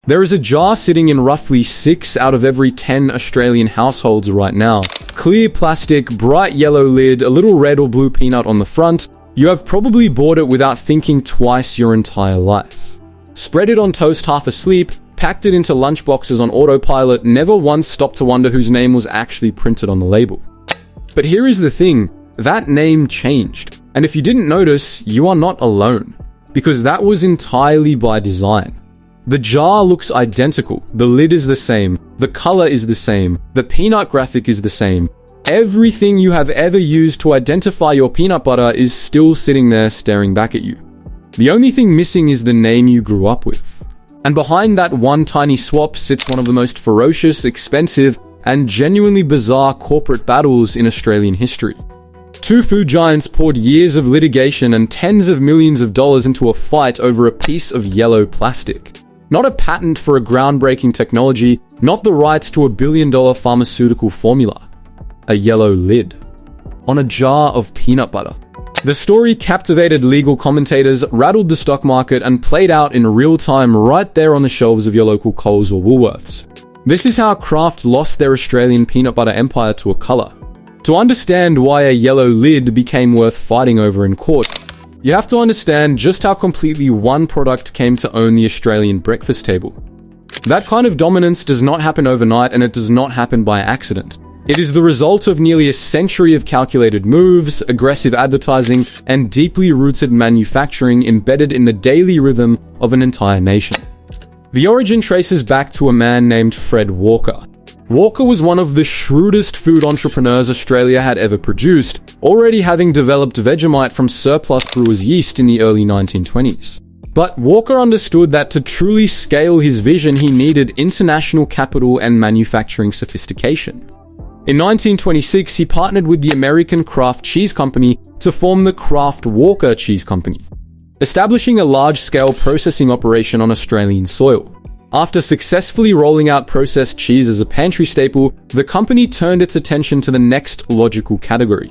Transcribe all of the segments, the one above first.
There is a jar sitting in roughly 6 out of every 10 Australian households right now. Clear plastic, bright yellow lid, a little red or blue peanut on the front. You have probably bought it without thinking twice your entire life. Spread it on toast half asleep, packed it into lunchboxes on autopilot, never once stopped to wonder whose name was actually printed on the label. But here is the thing, that name changed. And if you didn't notice, you are not alone. Because that was entirely by design. The jar looks identical, the lid is the same, the color is the same, the peanut graphic is the same. Everything you have ever used to identify your peanut butter is still sitting there staring back at you. The only thing missing is the name you grew up with. And behind that one tiny swap sits one of the most ferocious, expensive, and genuinely bizarre corporate battles in Australian history. Two food giants poured years of litigation and tens of millions of dollars into a fight over a piece of yellow plastic. Not a patent for a groundbreaking technology, not the rights to $1 billion pharmaceutical formula. A yellow lid. On a jar of peanut butter. The story captivated legal commentators, rattled the stock market, and played out in real time right there on the shelves of your local Coles or Woolworths. This is how Kraft lost their Australian peanut butter empire to a color. To understand why a yellow lid became worth fighting over in court, you have to understand just how completely one product came to own the Australian breakfast table. That kind of dominance does not happen overnight, and it does not happen by accident. It is the result of nearly a century of calculated moves, aggressive advertising, and deeply rooted manufacturing embedded in the daily rhythm of an entire nation. The origin traces back to a man named Fred Walker. Walker was one of the shrewdest food entrepreneurs Australia had ever produced, already having developed Vegemite from surplus brewers' yeast in the early 1920s. But Walker understood that to truly scale his vision, he needed international capital and manufacturing sophistication. In 1926, he partnered with the American Kraft Cheese Company to form the Kraft Walker Cheese Company, establishing a large-scale processing operation on Australian soil. After successfully rolling out processed cheese as a pantry staple, the company turned its attention to the next logical category.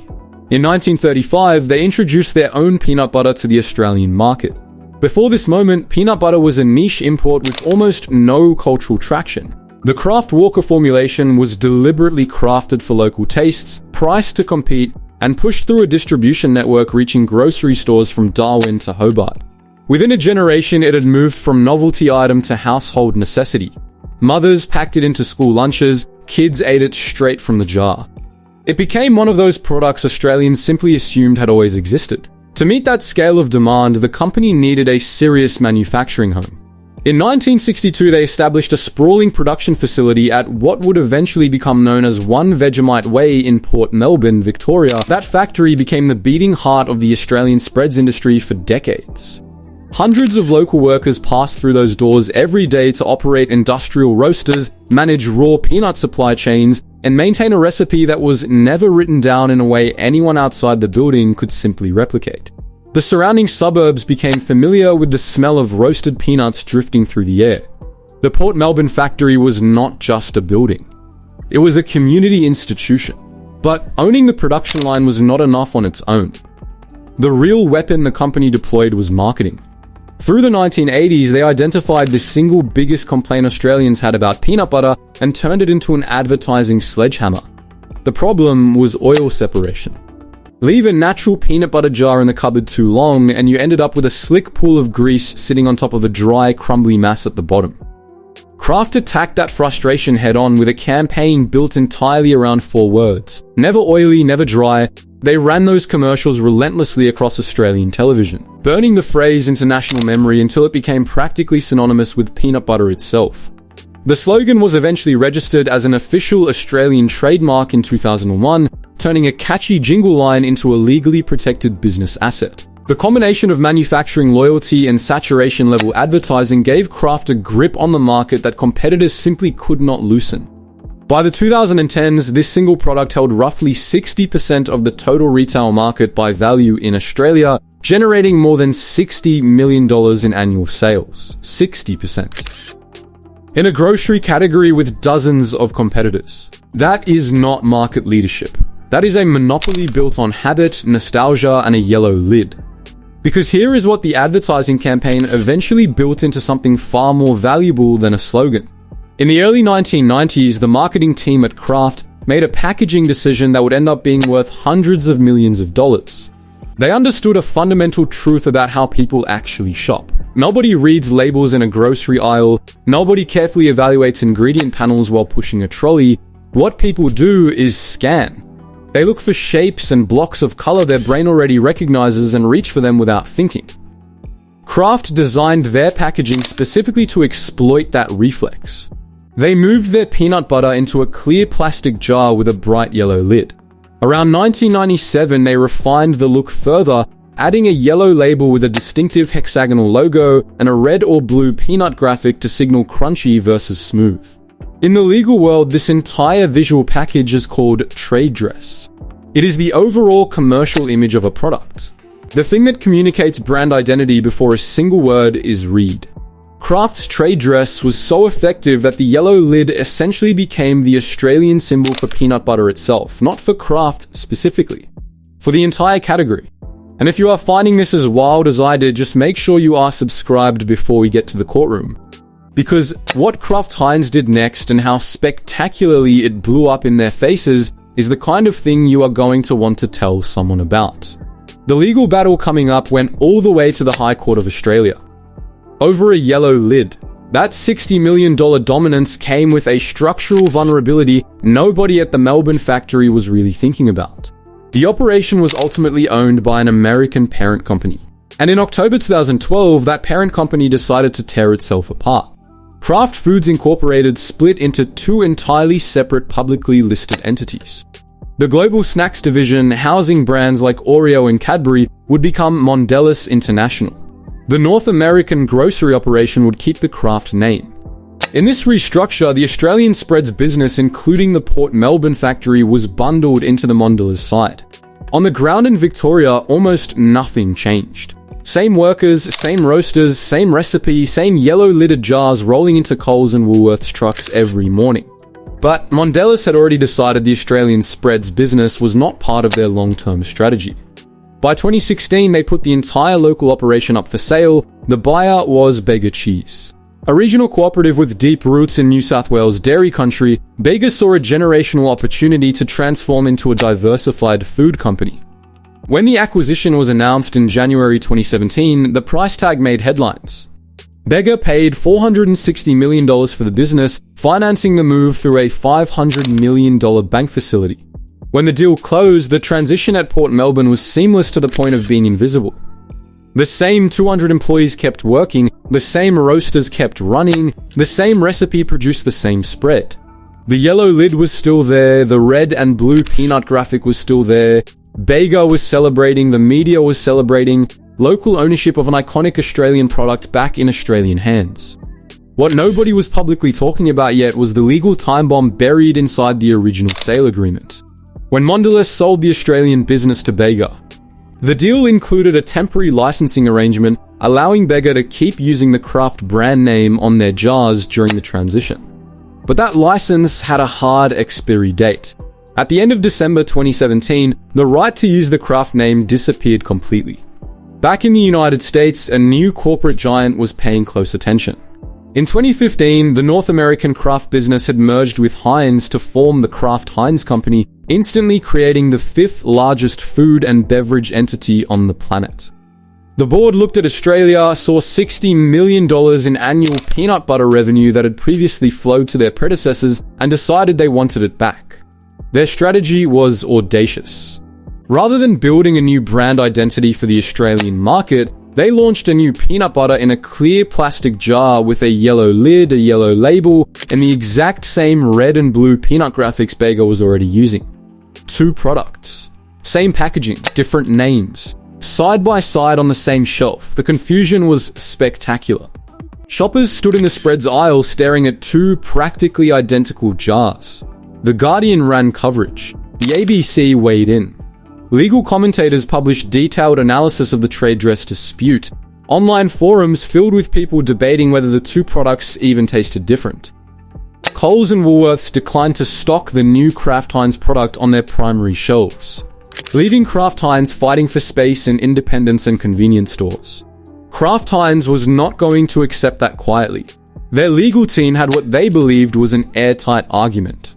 In 1935, they introduced their own peanut butter to the Australian market. Before this moment, peanut butter was a niche import with almost no cultural traction. The Kraft Walker formulation was deliberately crafted for local tastes, priced to compete, and pushed through a distribution network reaching grocery stores from Darwin to Hobart. Within a generation, it had moved from novelty item to household necessity. Mothers packed it into school lunches, kids ate it straight from the jar. It became one of those products Australians simply assumed had always existed. To meet that scale of demand, the company needed a serious manufacturing home. In 1962, they established a sprawling production facility at what would eventually become known as One Vegemite Way in Port Melbourne, Victoria. That factory became the beating heart of the Australian spreads industry for decades. Hundreds of local workers passed through those doors every day to operate industrial roasters, manage raw peanut supply chains, and maintain a recipe that was never written down in a way anyone outside the building could simply replicate. The surrounding suburbs became familiar with the smell of roasted peanuts drifting through the air. The Port Melbourne factory was not just a building. It was a community institution. But owning the production line was not enough on its own. The real weapon the company deployed was marketing. Through the 1980s, they identified the single biggest complaint Australians had about peanut butter and turned it into an advertising sledgehammer. The problem was oil separation. Leave a natural peanut butter jar in the cupboard too long, and you ended up with a slick pool of grease sitting on top of a dry, crumbly mass at the bottom. Kraft attacked that frustration head-on with a campaign built entirely around 4 words. Never oily, never dry. They ran those commercials relentlessly across Australian television, burning the phrase into national memory until it became practically synonymous with peanut butter itself. The slogan was eventually registered as an official Australian trademark in 2001, turning a catchy jingle line into a legally protected business asset. The combination of manufacturing loyalty and saturation level advertising gave Kraft a grip on the market that competitors simply could not loosen. By the 2010s, this single product held roughly 60% of the total retail market by value in Australia, generating more than $60 million in annual sales. 60%. In a grocery category with dozens of competitors. That is not market leadership. That is a monopoly built on habit, nostalgia, and a yellow lid. Because here is what the advertising campaign eventually built into something far more valuable than a slogan. In the early 1990s, the marketing team at Kraft made a packaging decision that would end up being worth hundreds of millions of dollars. They understood a fundamental truth about how people actually shop. Nobody reads labels in a grocery aisle, nobody carefully evaluates ingredient panels while pushing a trolley. What people do is scan. They look for shapes and blocks of color their brain already recognizes and reach for them without thinking. Kraft designed their packaging specifically to exploit that reflex. They moved their peanut butter into a clear plastic jar with a bright yellow lid. Around 1997, they refined the look further, adding a yellow label with a distinctive hexagonal logo and a red or blue peanut graphic to signal crunchy versus smooth. In the legal world, this entire visual package is called trade dress. It is the overall commercial image of a product. The thing that communicates brand identity before a single word is read. Kraft's trade dress was so effective that the yellow lid essentially became the Australian symbol for peanut butter itself, not for Kraft specifically, for the entire category. And if you are finding this as wild as I did, just make sure you are subscribed before we get to the courtroom. Because what Kraft Heinz did next and how spectacularly it blew up in their faces is the kind of thing you are going to want to tell someone about. The legal battle coming up went all the way to the High Court of Australia. Over a yellow lid. That $60 million dominance came with a structural vulnerability nobody at the Melbourne factory was really thinking about. The operation was ultimately owned by an American parent company. And in October 2012, that parent company decided to tear itself apart. Kraft Foods Incorporated split into two entirely separate publicly listed entities. The global snacks division, housing brands like Oreo and Cadbury, would become Mondelez International. The North American grocery operation would keep the Kraft name. In this restructure, the Australian spreads business, including the Port Melbourne factory, was bundled into the Mondelez side. On the ground in Victoria, almost nothing changed. Same workers, same roasters, same recipe, same yellow-lidded jars rolling into Coles and Woolworths trucks every morning. But Mondelez had already decided the Australian spreads business was not part of their long-term strategy. By 2016, they put the entire local operation up for sale. The buyer was Bega Cheese. A regional cooperative with deep roots in New South Wales dairy country, Bega saw a generational opportunity to transform into a diversified food company. When the acquisition was announced in January 2017, the price tag made headlines. Bega paid $460 million for the business, financing the move through a $500 million bank facility. When the deal closed, the transition at Port Melbourne was seamless to the point of being invisible. The same 200 employees kept working, the same roasters kept running, the same recipe produced the same spread. The yellow lid was still there, the red and blue peanut graphic was still there, Bega was celebrating, the media was celebrating, local ownership of an iconic Australian product back in Australian hands. What nobody was publicly talking about yet was the legal time bomb buried inside the original sale agreement. When Mondelez sold the Australian business to Bega, the deal included a temporary licensing arrangement allowing Bega to keep using the Kraft brand name on their jars during the transition. But that license had a hard expiry date. At the end of December 2017, the right to use the Kraft name disappeared completely. Back in the United States, a new corporate giant was paying close attention. In 2015, the North American Kraft business had merged with Heinz to form the Kraft Heinz Company, instantly creating the fifth largest food and beverage entity on the planet. The board looked at Australia, saw $60 million in annual peanut butter revenue that had previously flowed to their predecessors, and decided they wanted it back. Their strategy was audacious. Rather than building a new brand identity for the Australian market, they launched a new peanut butter in a clear plastic jar with a yellow lid, a yellow label, and the exact same red and blue peanut graphics Bega was already using. Two products. Same packaging, different names. Side by side on the same shelf. The confusion was spectacular. Shoppers stood in the spreads aisle staring at two practically identical jars. The Guardian ran coverage. The ABC weighed in. Legal commentators published detailed analysis of the trade dress dispute. Online forums filled with people debating whether the two products even tasted different. Coles and Woolworths declined to stock the new Kraft Heinz product on their primary shelves. leaving Kraft Heinz fighting for space in independence and convenience stores. Kraft Heinz was not going to accept that quietly. Their legal team had what they believed was an airtight argument.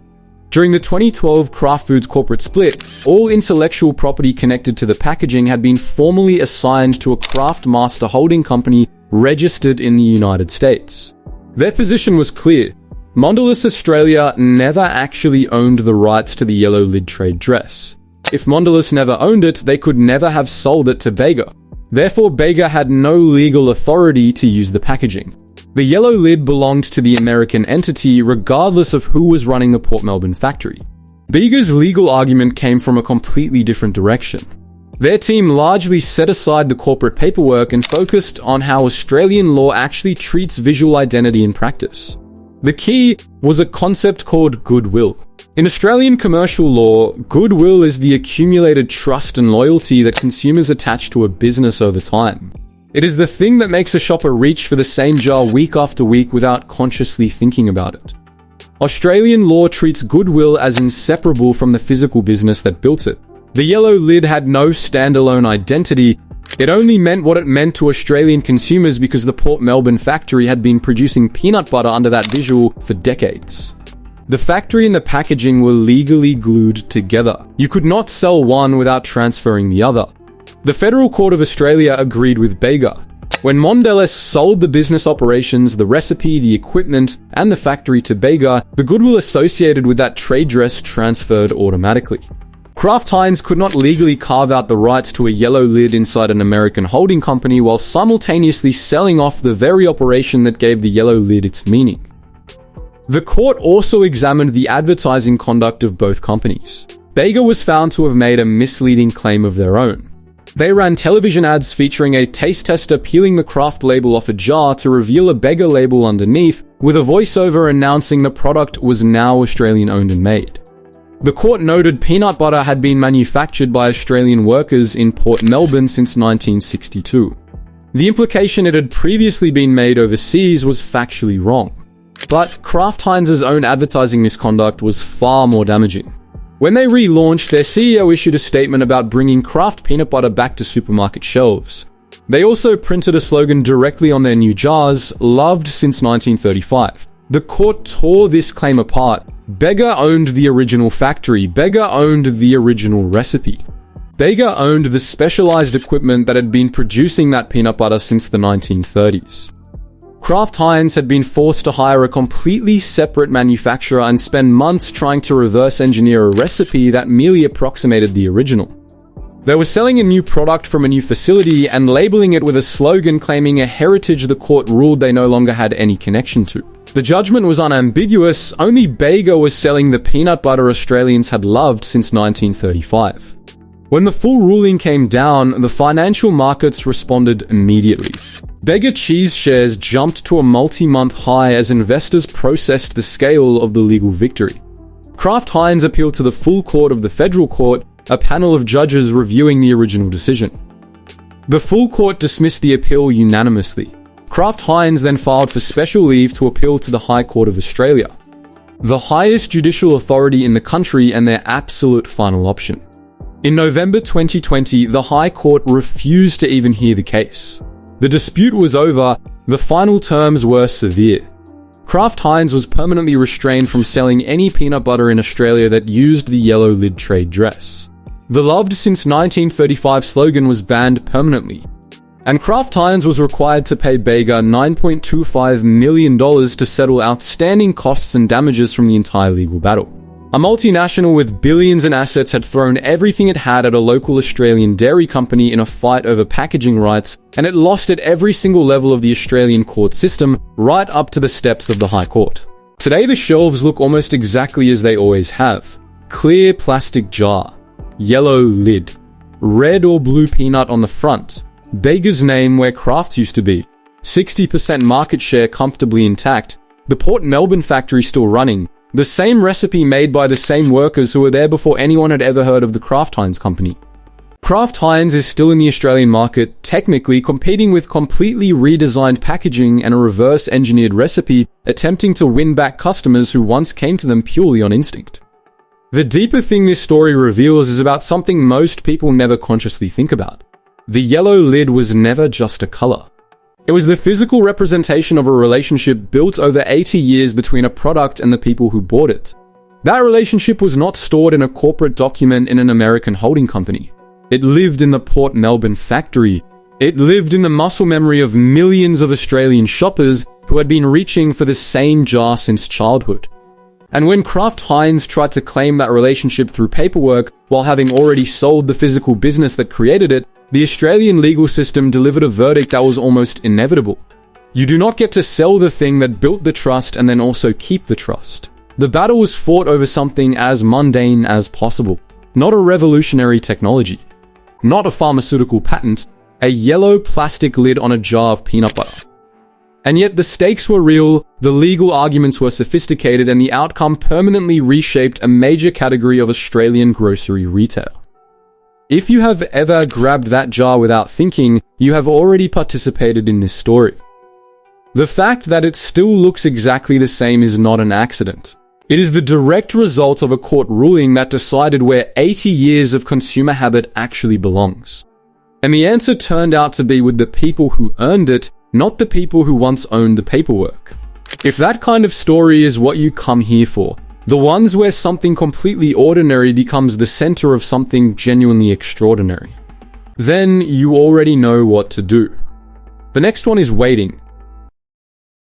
During the 2012 Kraft Foods corporate split, all intellectual property connected to the packaging had been formally assigned to a Kraft master holding company registered in the United States. Their position was clear. Mondelez Australia never actually owned the rights to the yellow lid trade dress. If Mondelez never owned it, they could never have sold it to Bega. Therefore, Bega had no legal authority to use the packaging. The yellow lid belonged to the American entity regardless of who was running the Port Melbourne factory. Bega's legal argument came from a completely different direction. Their team largely set aside the corporate paperwork and focused on how Australian law actually treats visual identity in practice. The key was a concept called goodwill. In Australian commercial law, goodwill is the accumulated trust and loyalty that consumers attach to a business over time. It is the thing that makes a shopper reach for the same jar week after week without consciously thinking about it. Australian law treats goodwill as inseparable from the physical business that built it. The yellow lid had no standalone identity. It only meant what it meant to Australian consumers because the Port Melbourne factory had been producing peanut butter under that visual for decades. The factory and the packaging were legally glued together. You could not sell one without transferring the other. The Federal Court of Australia agreed with Bega. When Mondelez sold the business operations, the recipe, the equipment, and the factory to Bega, the goodwill associated with that trade dress transferred automatically. Kraft Heinz could not legally carve out the rights to a yellow lid inside an American holding company while simultaneously selling off the very operation that gave the yellow lid its meaning. The court also examined the advertising conduct of both companies. Bega was found to have made a misleading claim of their own. They ran television ads featuring a taste tester peeling the Kraft label off a jar to reveal a Bega label underneath, with a voiceover announcing the product was now Australian owned and made. The court noted peanut butter had been manufactured by Australian workers in Port Melbourne since 1962. The implication it had previously been made overseas was factually wrong. But Kraft Heinz's own advertising misconduct was far more damaging. When they relaunched, their CEO issued a statement about bringing Kraft peanut butter back to supermarket shelves. They also printed a slogan directly on their new jars, loved since 1935. The court tore this claim apart. Bega owned the original factory. Bega owned the original recipe. Bega owned the specialized equipment that had been producing that peanut butter since the 1930s. Kraft Heinz had been forced to hire a completely separate manufacturer and spend months trying to reverse engineer a recipe that merely approximated the original. They were selling a new product from a new facility and labeling it with a slogan claiming a heritage the court ruled they no longer had any connection to. The judgment was unambiguous. Only Bega was selling the peanut butter Australians had loved since 1935. When the full ruling came down, the financial markets responded immediately. Bega cheese shares jumped to a multi-month high as investors processed the scale of the legal victory. Kraft Heinz appealed to the full court of the federal court, a panel of judges reviewing the original decision. The full court dismissed the appeal unanimously. Kraft Heinz then filed for special leave to appeal to the High Court of Australia, the highest judicial authority in the country and their absolute final option. In November 2020, the High Court refused to even hear the case. The dispute was over. The final terms were severe. Kraft Heinz was permanently restrained from selling any peanut butter in Australia that used the yellow lid trade dress. The loved since 1935 slogan was banned permanently, and Kraft Heinz was required to pay Bega $9.25 million to settle outstanding costs and damages from the entire legal battle. A multinational with billions in assets had thrown everything it had at a local Australian dairy company in a fight over packaging rights, and it lost at every single level of the Australian court system, right up to the steps of the High Court. Today the shelves look almost exactly as they always have. Clear plastic jar, yellow lid, red or blue peanut on the front, Bega's name where Kraft's used to be, 60% market share comfortably intact, the Port Melbourne factory still running, the same recipe made by the same workers who were there before anyone had ever heard of the Kraft Heinz company. Kraft Heinz is still in the Australian market, technically competing with completely redesigned packaging and a reverse-engineered recipe, attempting to win back customers who once came to them purely on instinct. The deeper thing this story reveals is about something most people never consciously think about. The yellow lid was never just a color. It was the physical representation of a relationship built over 80 years between a product and the people who bought it. That relationship was not stored in a corporate document in an American holding company. It lived in the Port Melbourne factory. It lived in the muscle memory of millions of Australian shoppers who had been reaching for the same jar since childhood. And when Kraft Heinz tried to claim that relationship through paperwork while having already sold the physical business that created it, the Australian legal system delivered a verdict that was almost inevitable. You do not get to sell the thing that built the trust and then also keep the trust. The battle was fought over something as mundane as possible. Not a revolutionary technology. Not a pharmaceutical patent. A yellow plastic lid on a jar of peanut butter. And yet the stakes were real, the legal arguments were sophisticated, and the outcome permanently reshaped a major category of Australian grocery retail. If you have ever grabbed that jar without thinking, you have already participated in this story. The fact that it still looks exactly the same is not an accident. It is the direct result of a court ruling that decided where 80 years of consumer habit actually belongs. And the answer turned out to be with the people who earned it, not the people who once owned the paperwork. If that kind of story is what you come here for, the ones where something completely ordinary becomes the center of something genuinely extraordinary, then you already know what to do. The next one is waiting.